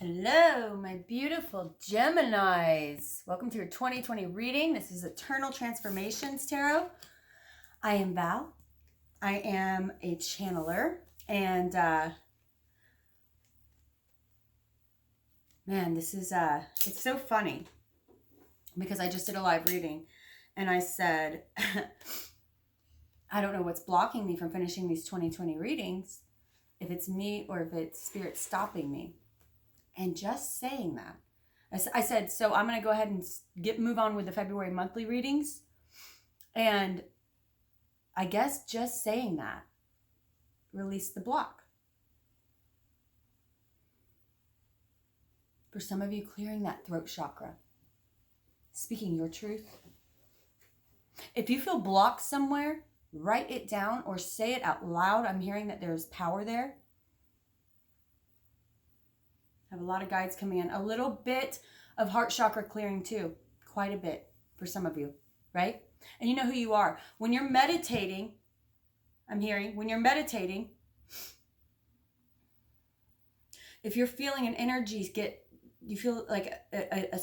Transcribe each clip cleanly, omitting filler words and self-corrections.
Hello, my beautiful Geminis. Welcome to your 2020 reading. This is Eternal Transformations Tarot. I am Val. I am a channeler. And, man, this is, it's so funny because I just did a live reading and I said, I don't know what's blocking me from finishing these 2020 readings, if it's me or if it's spirit stopping me. And just saying that, I said, so I'm going to go ahead and move on with the February monthly readings. And I guess just saying that released the block. For some of you, clearing that throat chakra. Speaking your truth. If you feel blocked somewhere, write it down or say it out loud. I'm hearing that there's power there. I have a lot of guides coming in. A little bit of heart chakra clearing too. Quite a bit for some of you, right? And you know who you are. When you're meditating, I'm hearing, when you're meditating, if you're feeling an energy you feel like a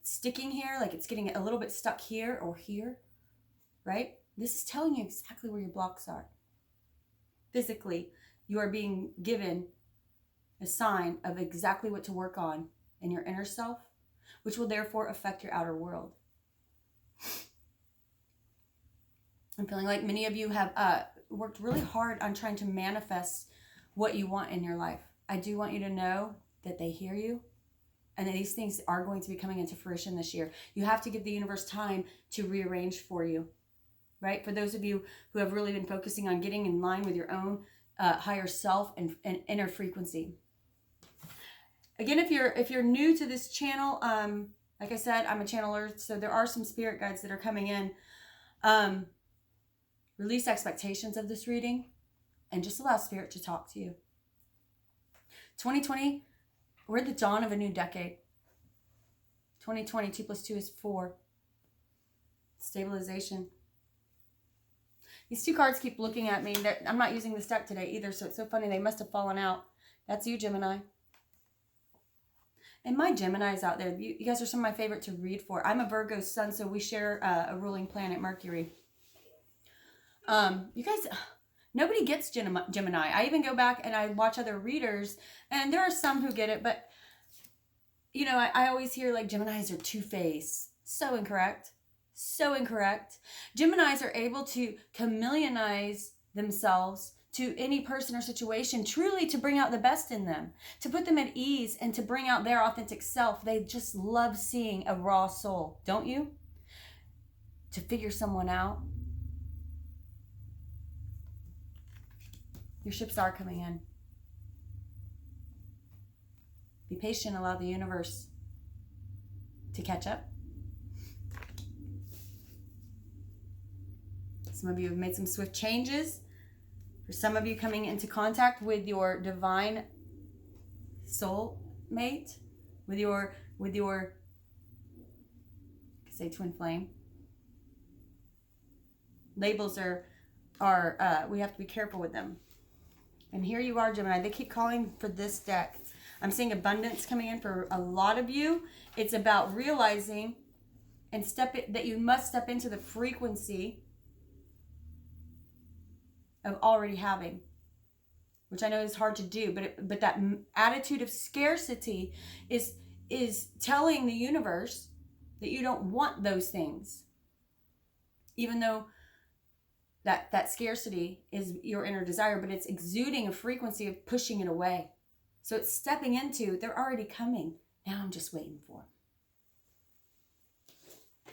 sticking here, like it's getting a little bit stuck here or here, right? This is telling you exactly where your blocks are. Physically, you are being given a sign of exactly what to work on in your inner self, which will therefore affect your outer world. I'm feeling like many of you have worked really hard on trying to manifest what you want in your life. I do want you to know that they hear you and that these things are going to be coming into fruition this year. You have to give the universe time to rearrange for you, right? For those of you who have really been focusing on getting in line with your own higher self and inner frequency. Again, if you're new to this channel, like I said, I'm a channeler, so there are some spirit guides that are coming in. Release expectations of this reading and just allow spirit to talk to you. 2020, we're at the dawn of a new decade. 2020, 2 + 2 is 4. Stabilization. These two cards keep looking at me. I'm not using this deck today either, so it's so funny. They must have fallen out. That's you, Gemini. And my Geminis out there, you guys are some of my favorite to read for. I'm a Virgo sun, so we share a ruling planet, Mercury. You guys, nobody gets Gemini. I even go back and I watch other readers, and there are some who get it, but, you know, I always hear like Geminis are two-faced. So incorrect. So incorrect. Geminis are able to chameleonize themselves to any person or situation, truly to bring out the best in them, to put them at ease and to bring out their authentic self. They just love seeing a raw soul, don't you? To figure someone out. Your ships are coming in. Be patient, allow the universe to catch up. Some of you have made some swift changes. For some of you coming into contact with your divine soul mate, with your I could say twin flame. Labels are we have to be careful with them. And here you are, Gemini. They keep calling for this deck. I'm seeing abundance coming in for a lot of you. It's about realizing and that you must step into the frequency of already having, which I know is hard to do, but that attitude of scarcity is telling the universe that you don't want those things, even though that scarcity is your inner desire, but it's exuding a frequency of pushing it away. So it's stepping into, they're already coming. Now I'm just waiting for them.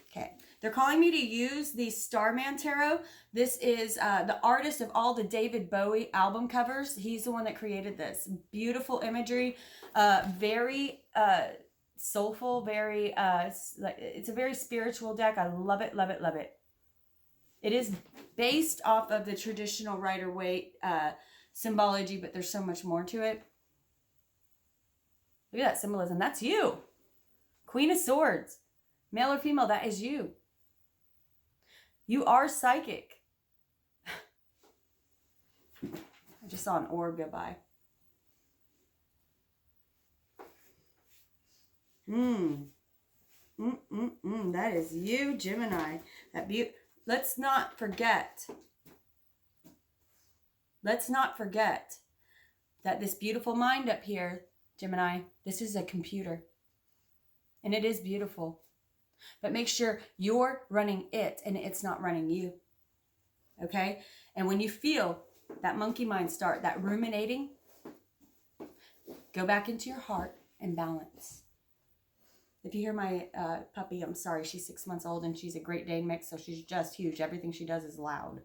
Okay. They're calling me to use the Starman Tarot. This is the artist of all the David Bowie album covers. He's the one that created this. Beautiful imagery, very soulful, very, it's a very spiritual deck. I love it, love it, love it. It is based off of the traditional Rider-Waite symbology, but there's so much more to it. Look at that symbolism. That's you. Queen of Swords. Male or female, that is you. You are psychic. I just saw an orb go by. That is you, Gemini. Let's not forget. Let's not forget that this beautiful mind up here, Gemini, this is a computer. And it is beautiful. But make sure you're running it and it's not running you. Okay? And when you feel that monkey mind start, that ruminating, go back into your heart and balance. If you hear my puppy, I'm sorry, she's 6 months old and she's a Great Dane mix, so she's just huge. Everything she does is loud.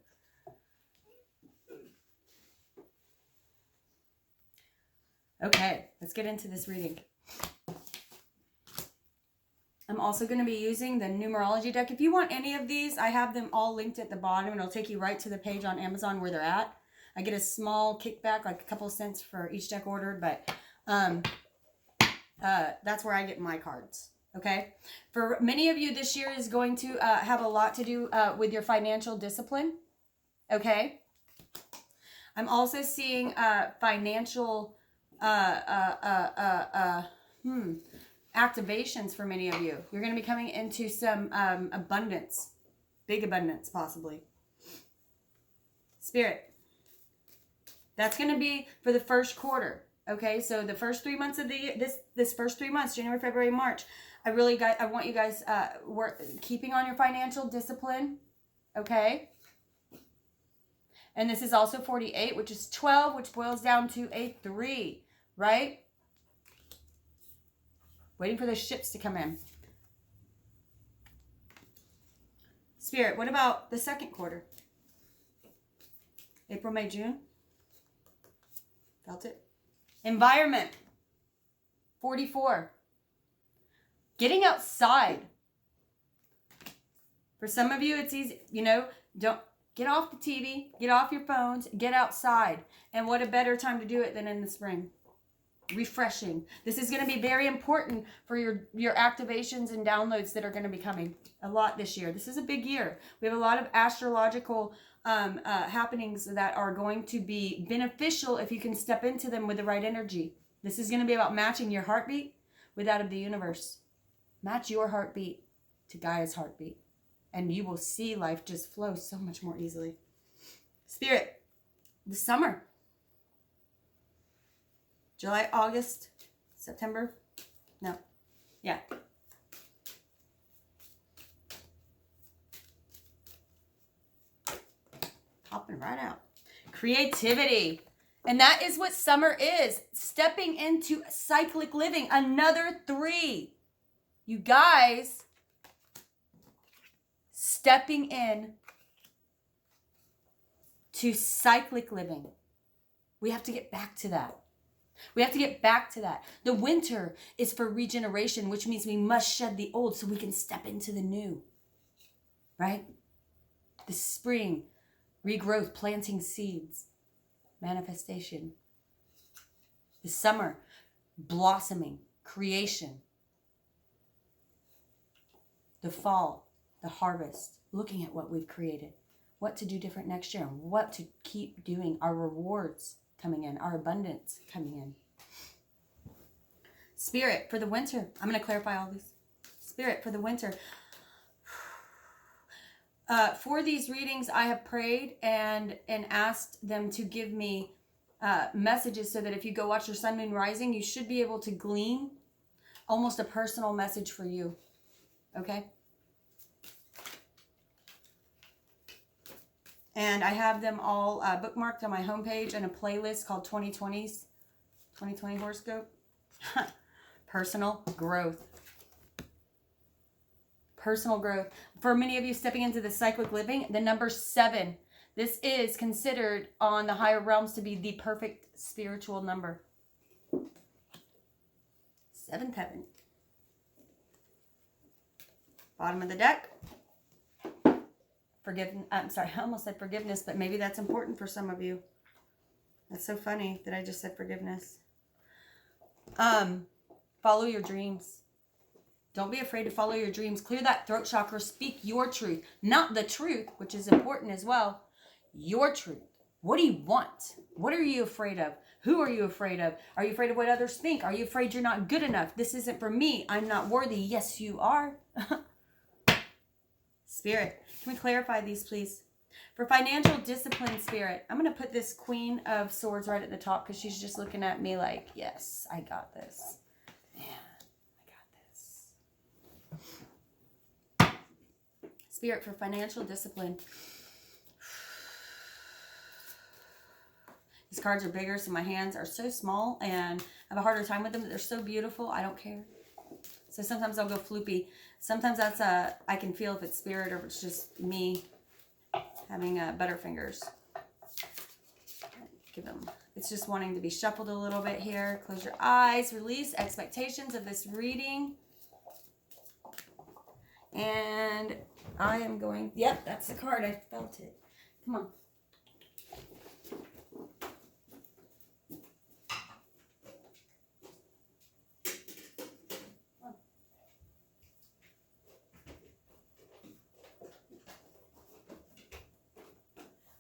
Okay, let's get into this reading. I'm also going to be using the numerology deck. If you want any of these, I have them all linked at the bottom, and it'll take you right to the page on Amazon where they're at. I get a small kickback, like a couple of cents for each deck ordered, but that's where I get my cards. Okay. For many of you, this year is going to have a lot to do with your financial discipline. Okay. I'm also seeing financial activations for many of you. You're going to be coming into some abundance, big abundance possibly. Spirit. That's going to be for the first quarter. Okay, so the first 3 months of the year, this first 3 months, January, February, March, I want you guys keeping on your financial discipline. Okay. And this is also 48, which is 12, which boils down to a 3, right? Waiting for the ships to come in. Spirit, what about the second quarter? April, May, June? Felt it? Environment. 44. Getting outside. For some of you, it's easy. You know, don't get off the TV, get off your phones, get outside. And what a better time to do it than in the spring. Refreshing. This is going to be very important for your activations and downloads that are going to be coming a lot this year. This is a big year. We have a lot of astrological happenings that are going to be beneficial if you can step into them with the right energy. This is going to be about matching your heartbeat with that of the universe. Match your heartbeat to Gaia's heartbeat, and you will see life just flow so much more easily. Spirit, the summer. July, August, September. No. Yeah. Popping right out. Creativity. And that is what summer is. Stepping into cyclic living. Another 3. You guys, stepping in to cyclic living. We have to get back to that. We have to get back to that. The winter is for regeneration, which means we must shed the old so we can step into the new. Right? The spring, regrowth, planting seeds, manifestation. The summer, blossoming, creation. The fall, the harvest, looking at what we've created, what to do different next year, and what to keep doing, our rewards coming in, our abundance coming in. Spirit, for the winter, I'm going to clarify all this. Spirit, for the winter. For these readings, I have prayed and asked them to give me messages so that if you go watch your sun, moon, rising, you should be able to glean almost a personal message for you. Okay? And I have them all bookmarked on my homepage in a playlist called 2020's 2020 Horoscope. Personal growth. Personal growth. For many of you stepping into the cyclic living, the number 7. This is considered on the higher realms to be the perfect spiritual number. 7th heaven. Bottom of the deck. I'm sorry, I almost said forgiveness, but maybe that's important for some of you. That's so funny that I just said forgiveness. Follow your dreams. Don't be afraid to follow your dreams. Clear that throat chakra. Speak your truth. Not the truth, which is important as well. Your truth. What do you want? What are you afraid of? Who are you afraid of? Are you afraid of what others think? Are you afraid you're not good enough? This isn't for me. I'm not worthy. Yes, you are. Spirit, can we clarify these, please? For financial discipline, Spirit, I'm going to put this Queen of Swords right at the top because she's just looking at me like, yes, I got this. Yeah, I got this. Spirit, for financial discipline. These cards are bigger, so my hands are so small and I have a harder time with them. They're so beautiful. I don't care. So sometimes I'll go floopy. Sometimes that's I can feel if it's spirit or if it's just me having butterfingers. Give them. It's just wanting to be shuffled a little bit here. Close your eyes. Release expectations of this reading. And I am going. Yep, that's the card. I felt it. Come on.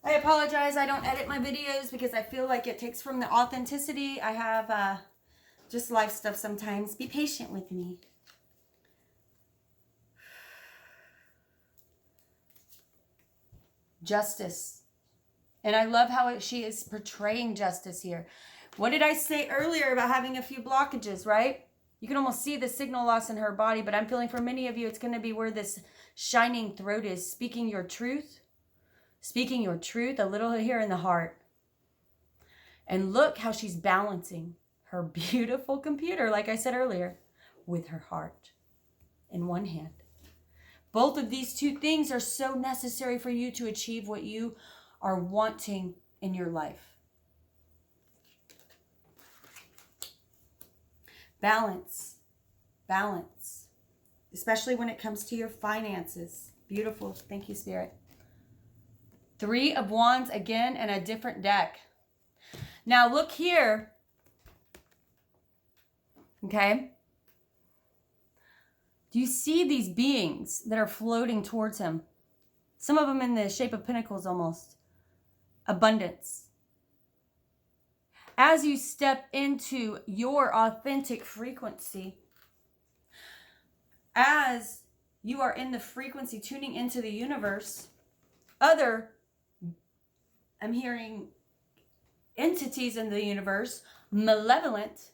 I apologize, I don't edit my videos because I feel like it takes from the authenticity. I have just life stuff sometimes. Be patient with me. Justice. And I love how she is portraying justice here. What did I say earlier about having a few blockages, right? You can almost see the signal loss in her body, but I'm feeling for many of you, it's going to be where this shining throat is, speaking your truth. Speaking your truth, a little here in the heart. And look how she's balancing her beautiful computer, like I said earlier, with her heart in one hand. Both of these two things are so necessary for you to achieve what you are wanting in your life. Balance. Balance. Especially when it comes to your finances. Beautiful. Thank you, Spirit. 3 of Wands again and a different deck. Now look here. Okay. Do you see these beings that are floating towards him? Some of them in the shape of pentacles almost. Abundance. As you step into your authentic frequency, as you are in the frequency tuning into the universe, I'm hearing entities in the universe, malevolent,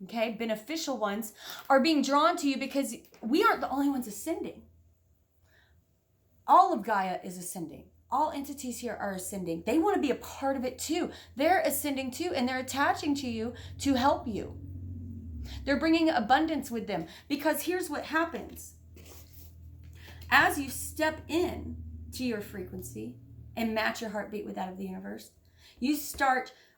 okay, beneficial ones, are being drawn to you because we aren't the only ones ascending. All of Gaia is ascending. All entities here are ascending. They want to be a part of it too. They're ascending too, and they're attaching to you to help you. They're bringing abundance with them because here's what happens. As you step in to your frequency, and match your heartbeat with that of the universe, you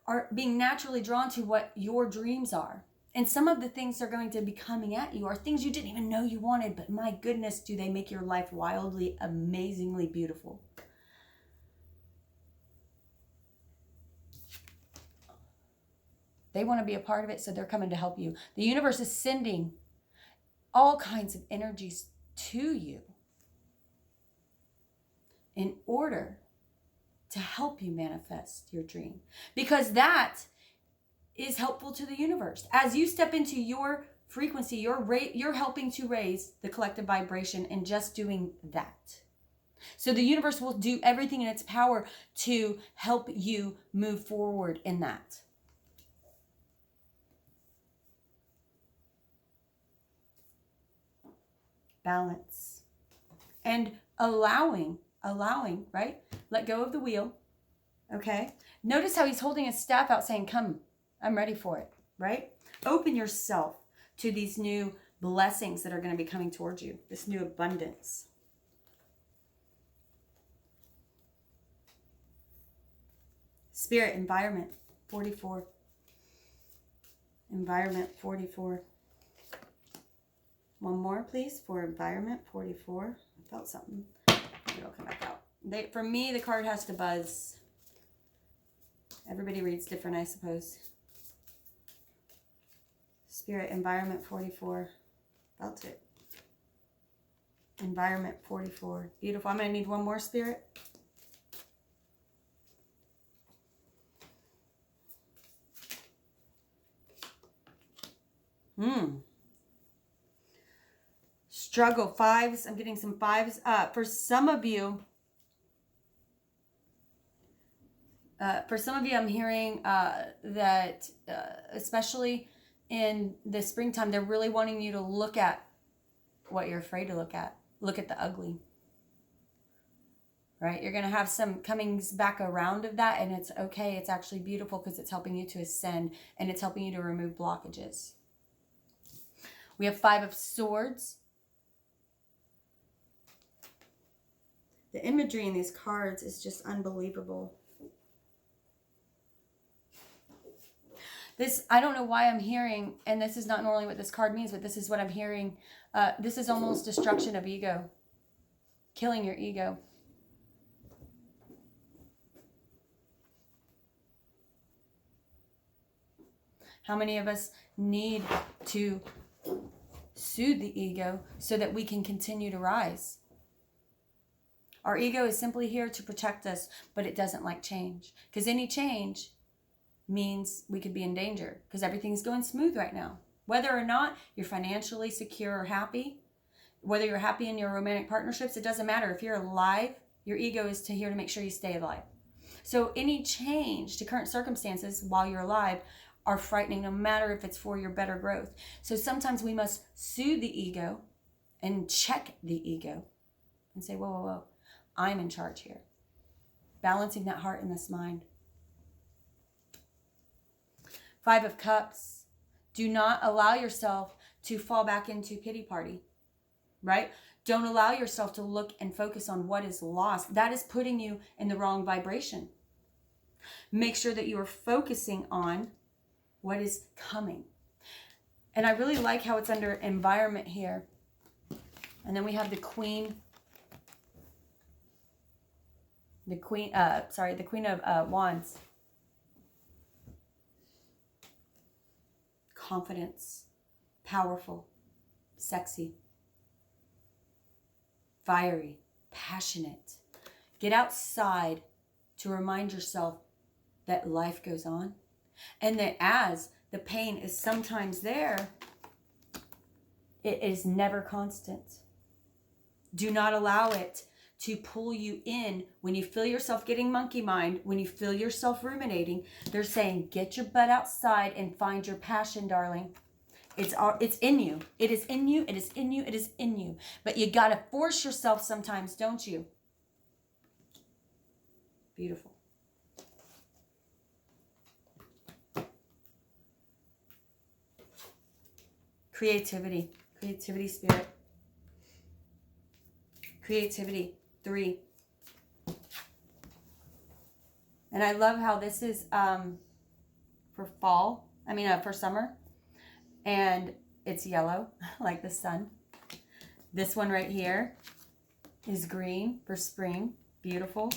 are being naturally drawn to what your dreams are. And some of the things that are going to be coming at you are things you didn't even know you wanted, but my goodness, do they make your life wildly, amazingly beautiful. They want to be a part of it, so they're coming to help you. The universe is sending all kinds of energies to you in order to help you manifest your dream, because that is helpful to the universe. As you step into your frequency, you're helping to raise the collective vibration and just doing that. So the universe will do everything in its power to help you move forward in that. Balance and allowing, right? Let go of the wheel, okay? Notice how he's holding his staff out saying, come, I'm ready for it, right? Open yourself to these new blessings that are going to be coming towards you, this new abundance. Spirit, environment, 44. Environment, 44. One more, please, for environment, 44. I felt something. It'll come back out. For me, the card has to buzz. Everybody reads different, I suppose. Spirit, environment, 44. Felt it. Environment, 44. Beautiful. I'm going to need one more, Spirit. Struggle. Fives. I'm getting some fives. For some of you, I'm hearing that especially in the springtime, they're really wanting you to look at what you're afraid to look at. Look at the ugly. Right? You're going to have some comings back around of that, and it's okay. It's actually beautiful because it's helping you to ascend, and it's helping you to remove blockages. We have 5 of Swords. The imagery in these cards is just unbelievable. This, I don't know why I'm hearing, and this is not normally what this card means, but this is what I'm hearing. This is almost destruction of ego. Killing your ego. How many of us need to soothe the ego so that we can continue to rise? Our ego is simply here to protect us, but it doesn't like change. Because any change means we could be in danger because everything's going smooth right now. Whether or not you're financially secure or happy, whether you're happy in your romantic partnerships, it doesn't matter. If you're alive, your ego is here to make sure you stay alive. So any change to current circumstances while you're alive are frightening, no matter if it's for your better growth. So sometimes we must soothe the ego and check the ego and say, whoa, whoa, whoa, I'm in charge here. Balancing that heart and this mind. 5 of Cups. Do not allow yourself to fall back into pity party, right? Don't allow yourself to look and focus on what is lost. That is putting you in the wrong vibration. Make sure that you are focusing on what is coming. And I really like how it's under environment here. And then we have the Queen. The Queen of Wands. Confidence. Powerful. Sexy. Fiery. Passionate. Get outside to remind yourself that life goes on. And that as the pain is sometimes there, it is never constant. Do not allow it to pull you in. When you feel yourself getting monkey mind, when you feel yourself ruminating, they're saying, get your butt outside and find your passion, darling. It's in you. It is in you. It is in you. It is in you. But you got to force yourself sometimes, don't you? Beautiful. Creativity. Creativity, Spirit. Creativity. 3. And I love how this is for fall. For summer. And it's yellow, like the sun. This one right here is green for spring. Beautiful.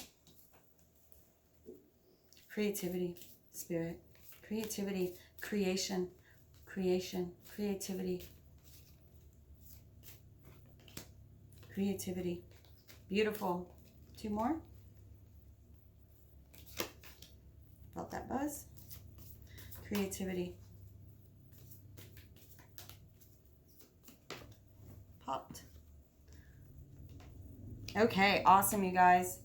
Creativity, Spirit. Creativity, creation, creation, creativity. Creativity. Beautiful. 2 more. Felt that buzz. Creativity. Popped. Okay, awesome, you guys.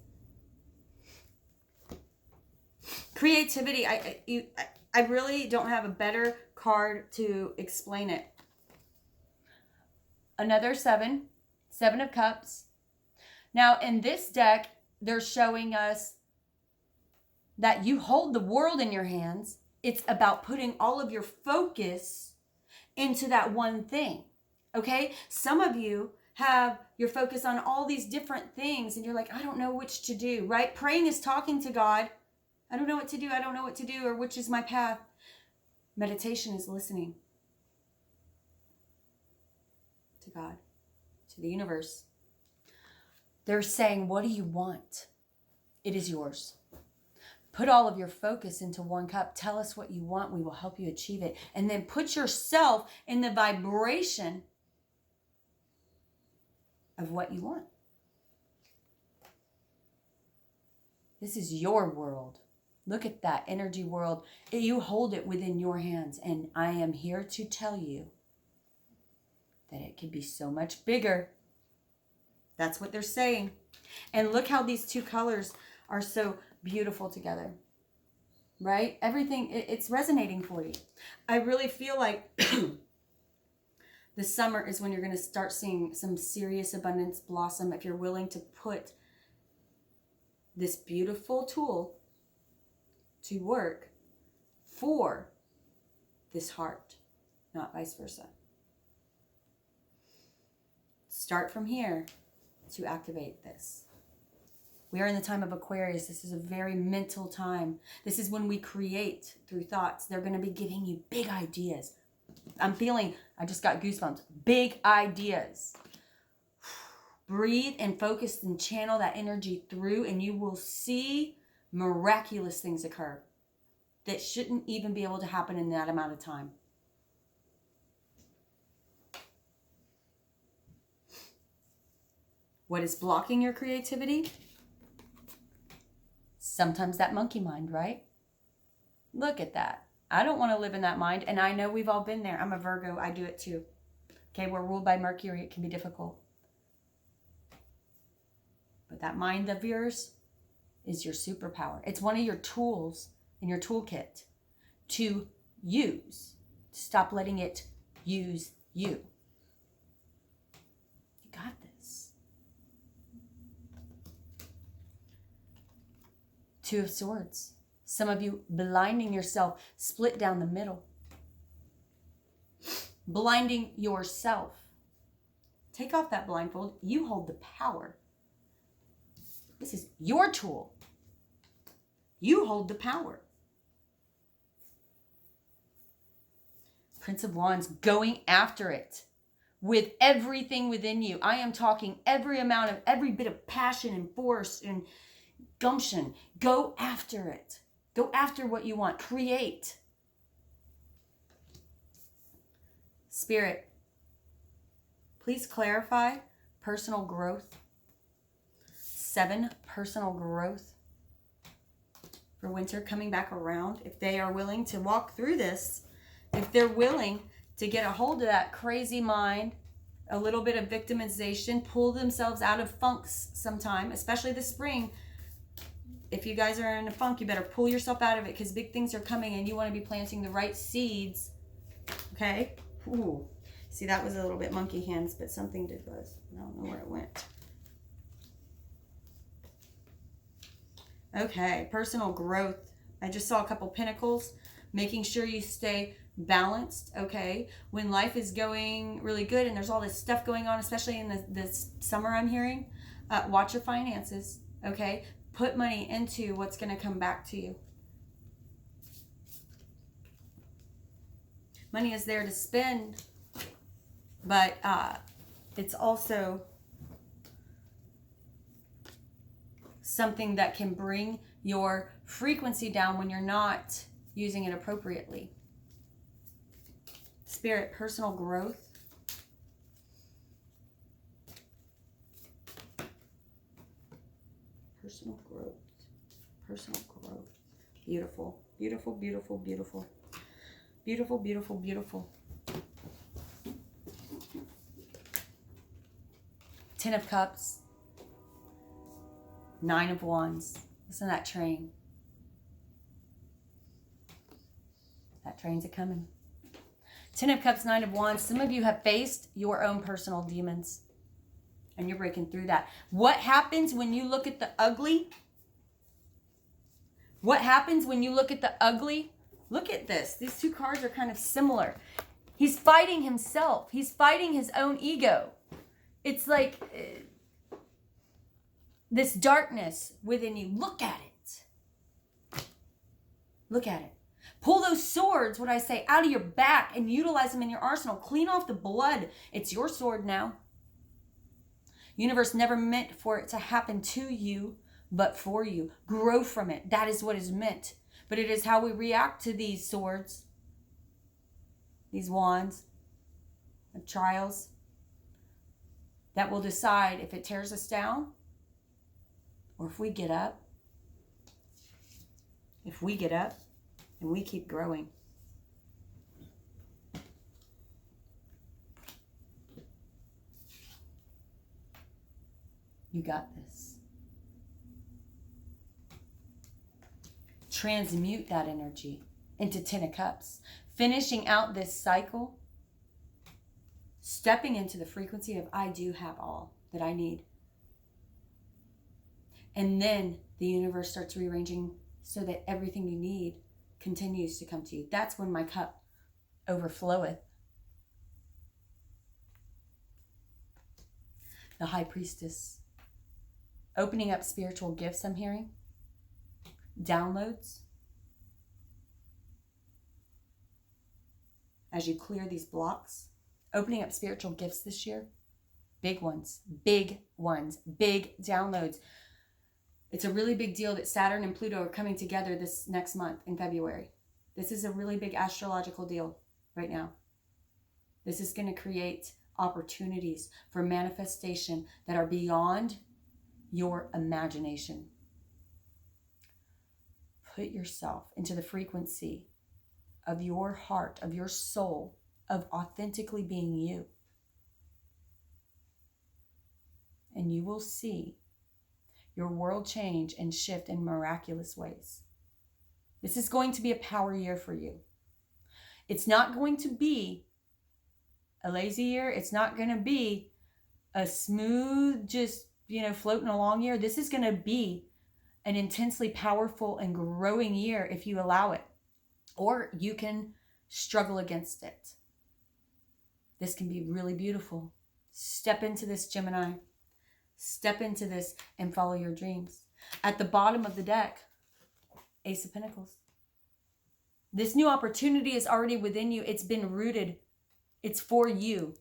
Creativity. I really don't have a better card to explain it. Another 7. 7 of Cups. Now, in this deck, they're showing us that you hold the world in your hands. It's about putting all of your focus into that one thing. Okay? Some of you have your focus on all these different things, and you're like, I don't know which to do, right? Praying is talking to God. I don't know what to do. I don't know what to do, or which is my path. Meditation is listening to God, to the universe. They're saying, what do you want? It is yours. Put all of your focus into one cup. Tell us what you want. We will help you achieve it. And then put yourself in the vibration of what you want. This is your world. Look at that energy world. You hold it within your hands. And I am here to tell you that it could be so much bigger. That's what they're saying. And look how these two colors are so beautiful together. Right? Everything, it's resonating for you. I really feel like the summer is when you're going to start seeing some serious abundance blossom if you're willing to put this beautiful tool to work for this heart, not vice versa. Start from here to activate this. We are in the time of Aquarius. This is a very mental time. This is when we create through thoughts. They're going to be giving you big ideas. I'm feeling, I just got goosebumps. Big ideas. Breathe and focus and channel that energy through, and you will see miraculous things occur that shouldn't even be able to happen in that amount of time. What is blocking your creativity? Sometimes that monkey mind, right? Look at that. I don't want to live in that mind, and I know we've all been there. I'm a Virgo. I do it too. Okay, we're ruled by Mercury. It can be difficult. But that mind of yours is your superpower. It's one of your tools in your toolkit to use. Stop letting it use you. You got this. Two of Swords. Some of you blinding yourself, split down the middle. Blinding yourself. Take off that blindfold. You hold the power. This is your tool. You hold the power. Prince of Wands, going after it with everything within you. I am talking every bit of passion and force and gumption. Go after it. Go after what you want. Create. Spirit, please clarify personal growth. 7, personal growth for winter coming back around. If they are willing to walk through this, if they're willing to get a hold of that crazy mind, a little bit of victimization, pull themselves out of funks sometime, especially this spring. If you guys are in a funk, you better pull yourself out of it because big things are coming and you want to be planting the right seeds. Okay? Ooh. See, that was a little bit monkey hands, but something did buzz. I don't know where it went. Okay, personal growth. I just saw a couple pentacles, making sure you stay balanced, okay? When life is going really good and there's all this stuff going on, especially in this summer I'm hearing, watch your finances, okay? Put money into what's going to come back to you. Money is there to spend, but it's also something that can bring your frequency down when you're not using it appropriately. Spirit, personal growth. Personal growth. Personal growth. Beautiful. Beautiful, beautiful, beautiful. Beautiful, beautiful, beautiful. 10 of Cups. 9 of Wands. Listen to that train. That train's a-coming. 10 of Cups, 9 of Wands. Some of you have faced your own personal demons. And you're breaking through that. What happens when you look at the ugly? What happens when you look at the ugly? Look at this. These two cards are kind of similar. He's fighting himself. He's fighting his own ego. It's like this darkness within you. Look at it. Look at it. Pull those swords, what I say, out of your back and utilize them in your arsenal. Clean off the blood. It's your sword now. Universe never meant for it to happen to you, but for you. Grow from it. That is what is meant. But it is how we react to these swords, these wands, the trials, that will decide if it tears us down or if we get up. If we get up and we keep growing. You got this. Transmute that energy into 10 of Cups. Finishing out this cycle. Stepping into the frequency of I do have all that I need. And then the universe starts rearranging so that everything you need continues to come to you. That's when my cup overfloweth. The High Priestess. Opening up spiritual gifts, I'm hearing. Downloads. As you clear these blocks. Opening up spiritual gifts this year. Big ones. Big ones. Big downloads. It's a really big deal that Saturn and Pluto are coming together this next month in February. This is a really big astrological deal right now. This is going to create opportunities for manifestation that are beyond your imagination. Put yourself into the frequency of your heart, of your soul, of authentically being you. And you will see your world change and shift in miraculous ways. This is going to be a power year for you. It's not going to be a lazy year. It's not going to be a smooth, just, floating along year. This is going to be an intensely powerful and growing year if you allow it. Or you can struggle against it. This can be really beautiful. Step into this, Gemini. Step into this and follow your dreams. At the bottom of the deck, Ace of Pentacles. This new opportunity is already within you. It's been rooted. It's for you.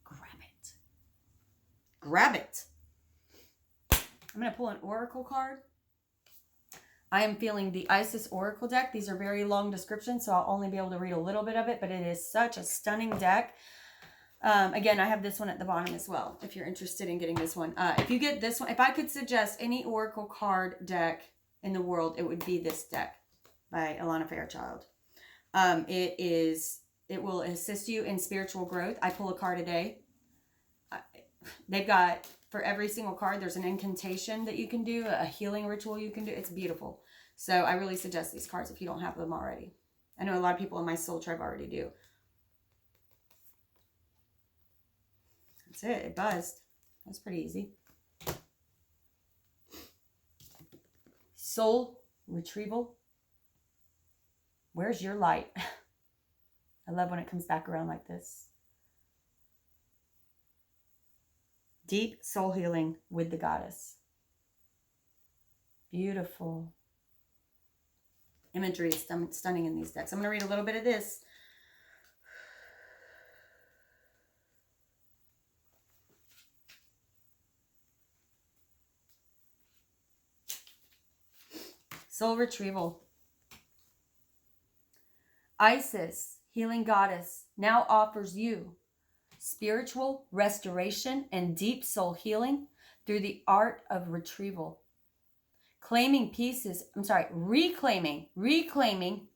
Grab it. Grab it. I'm going to pull an Oracle card. I am feeling the Isis Oracle deck. These are very long descriptions, so I'll only be able to read a little bit of it, but it is such a stunning deck. Again, I have this one at the bottom as well, if you're interested in getting this one. If you get this one, if I could suggest any Oracle card deck in the world, it would be this deck by Alana Fairchild. It will assist you in spiritual growth. I pull a card a day. They've got, for every single card, there's an incantation that you can do, a healing ritual you can do. It's beautiful. So I really suggest these cards if you don't have them already. I know a lot of people in my soul tribe already do. That's it. It buzzed. That's pretty easy. Soul Retrieval. Where's your light? I love when it comes back around like this. Deep soul healing with the goddess. Beautiful. Imagery is stunning in these decks. I'm going to read a little bit of this. Soul Retrieval. Isis, healing goddess, now offers you spiritual restoration and deep soul healing through the art of retrieval. Reclaiming,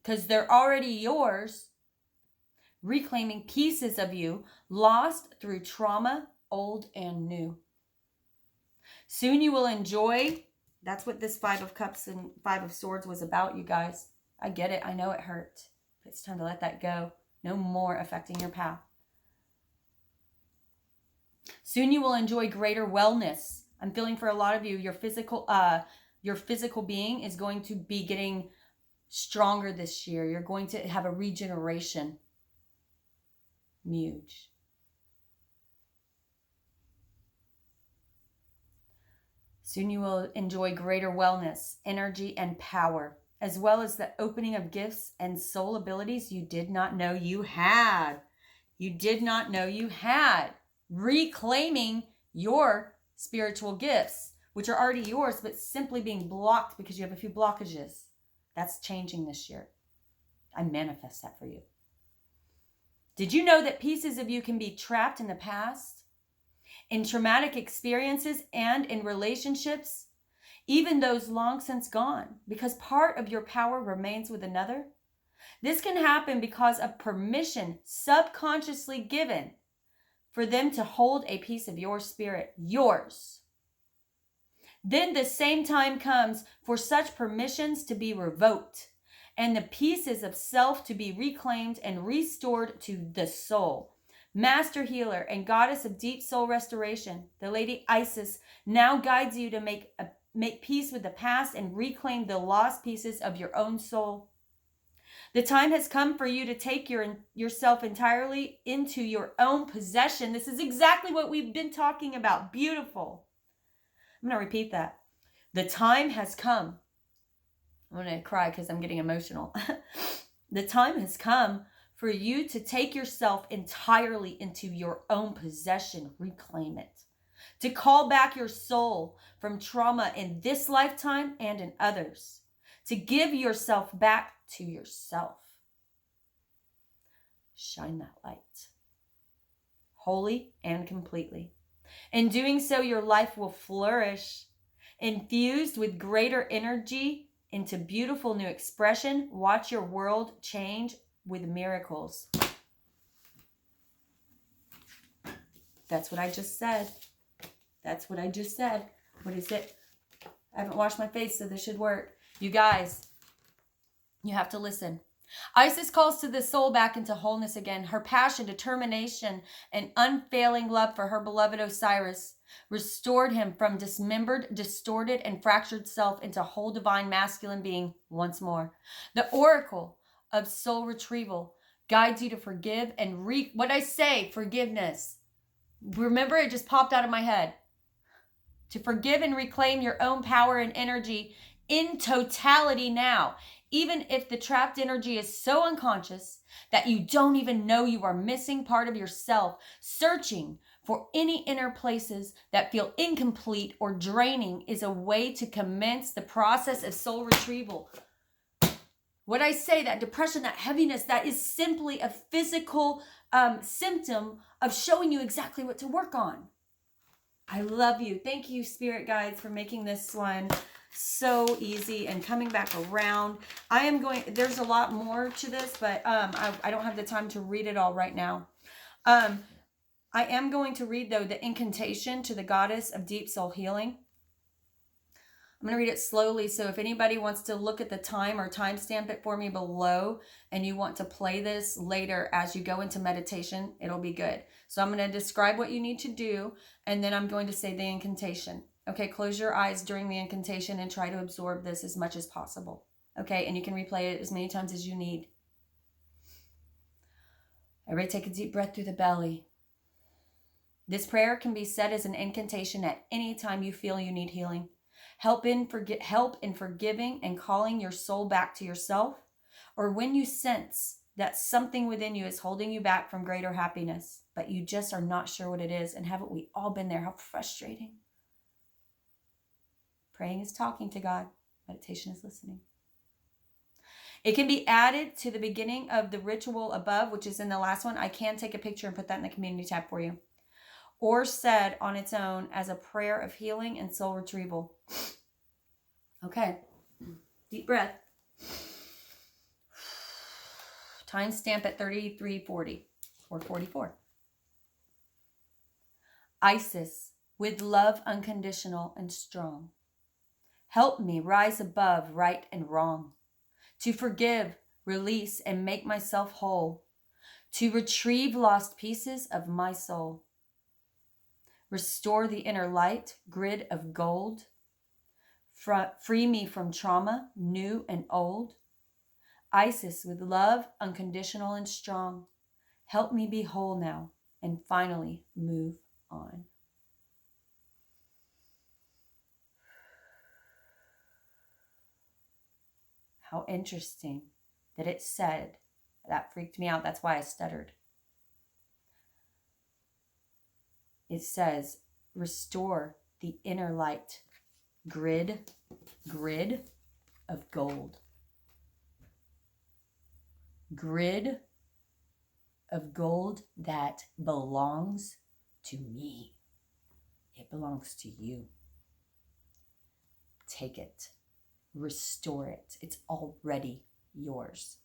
because they're already yours. Reclaiming pieces of you lost through trauma, old and new. Soon you will enjoy. That's what this 5 of Cups and 5 of Swords was about, you guys. I get it. I know it hurt. But it's time to let that go. No more affecting your path. Soon you will enjoy greater wellness. I'm feeling for a lot of you, your physical being is going to be getting stronger this year. You're going to have a regeneration. Huge. Soon you will enjoy greater wellness, energy, and power, as well as the opening of gifts and soul abilities you did not know you had. You did not know you had. Reclaiming your spiritual gifts, which are already yours, but simply being blocked because you have a few blockages. That's changing this year. I manifest that for you. Did you know that pieces of you can be trapped in the past, in traumatic experiences, and in relationships, even those long since gone, because part of your power remains with another? This can happen because of permission subconsciously given for them to hold a piece of your spirit, yours. Then the same time comes for such permissions to be revoked and the pieces of self to be reclaimed and restored to the soul. Master healer and goddess of deep soul restoration, the Lady Isis now guides you to make peace with the past and reclaim the lost pieces of your own soul. The time has come for you to take yourself entirely into your own possession. This is exactly what we've been talking about. Beautiful. I'm going to repeat that. The time has come. I'm going to cry because I'm getting emotional. The time has come for you to take yourself entirely into your own possession. Reclaim it. To call back your soul from trauma in this lifetime and in others. To give yourself back to yourself. Shine that light. Wholly and completely. In doing so, your life will flourish. Infused with greater energy into beautiful new expression, watch your world change with miracles. That's what I just said. That's what I just said. What is it? I haven't washed my face, so this should work. You guys, you have to listen. Isis calls to the soul back into wholeness again. Her passion, determination, and unfailing love for her beloved Osiris restored him from dismembered, distorted, and fractured self into whole divine masculine being once more. The oracle of soul retrieval guides you to forgive and what I say, forgiveness. Remember, it just popped out of my head. To forgive and reclaim your own power and energy in totality now. Even if the trapped energy is so unconscious that you don't even know you are missing part of yourself, searching for any inner places that feel incomplete or draining is a way to commence the process of soul retrieval. What I say, that depression, that heaviness, that is simply a physical symptom of showing you exactly what to work on. I love you. Thank you, spirit guides, for making this one so easy and coming back around. There's a lot more to this, but I don't have the time to read it all right now. I am going to read, though, the incantation to the goddess of deep soul healing. I'm going to read it slowly, so if anybody wants to look at the time or timestamp it for me below and you want to play this later as you go into meditation, it'll be good. So I'm going to describe what you need to do, and then I'm going to say the incantation. Okay, close your eyes during the incantation and try to absorb this as much as possible. Okay, and you can replay it as many times as you need. Everybody take a deep breath through the belly. This prayer can be said as an incantation at any time you feel you need healing. Help in forgiving and calling your soul back to yourself, or when you sense that something within you is holding you back from greater happiness, but you just are not sure what it is. And haven't we all been there? How frustrating. Praying is talking to God. Meditation is listening. It can be added to the beginning of the ritual above, which is in the last one. I can take a picture and put that in the community tab for you. Or said on its own as a prayer of healing and soul retrieval. Okay. Deep breath. Timestamp at 33:40 or 44. Isis, with love unconditional and strong, help me rise above right and wrong, to forgive, release, and make myself whole, to retrieve lost pieces of my soul. Restore the inner light, grid of gold. Free me from trauma, new and old. Isis, with love unconditional and strong, help me be whole now and finally move on. How interesting that it said, that freaked me out. That's why I stuttered. It says, restore the inner light, grid of gold. Grid of gold that belongs to me. It belongs to you. Take it. Restore it. It's already yours.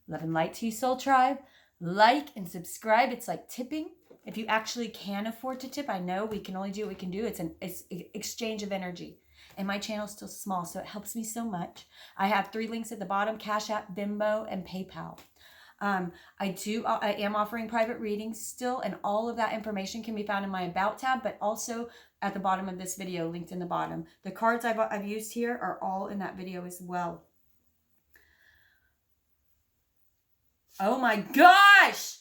Love and light to you, Soul Tribe. like and subscribe. It's like tipping. If you actually can afford to tip, I know we can only do what we can do. It's an exchange of energy. And my channel's still small, so it helps me so much. I have 3 links at the bottom: Cash App, Venmo, and PayPal. I am offering private readings still, and all of that information can be found in my About tab, but also at the bottom of this video, linked in the bottom. The cards I've used here are all in that video as well. Oh my gosh!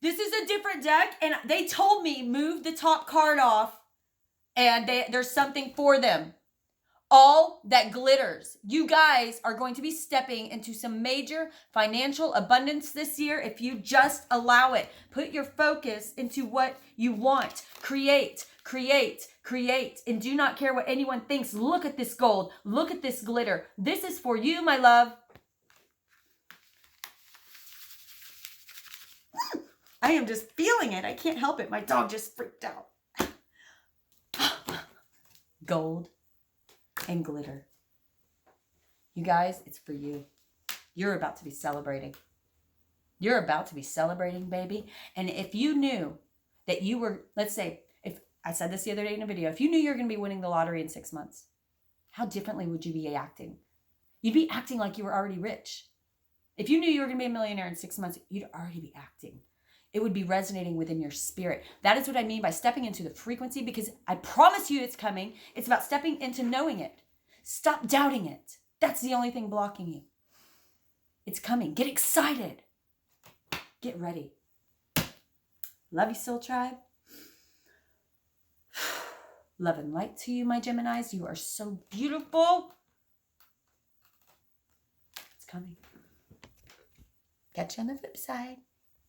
This is a different deck, and they told me move the top card off, and there's something for them. All that glitters. You guys are going to be stepping into some major financial abundance this year if you just allow it. Put your focus into what you want. Create, create, create, and do not care what anyone thinks. Look at this gold. Look at this glitter. This is for you, my love. I am just feeling it. I can't help it. My dog just freaked out. Gold and glitter. You guys, it's for you. You're about to be celebrating. You're about to be celebrating, baby. And if you knew that you were, let's say, if I said this the other day in a video, if you knew you were going to be winning the lottery in 6 months, how differently would you be acting? You'd be acting like you were already rich. If you knew you were going to be a millionaire in 6 months, you'd already be acting. It would be resonating within your spirit. That is what I mean by stepping into the frequency, because I promise you it's coming. It's about stepping into knowing it. Stop doubting it. That's the only thing blocking you. It's coming. Get excited. Get ready. Love you, Soul Tribe. Love and light to you, my Geminis. You are so beautiful. It's coming. Catch you on the flip side.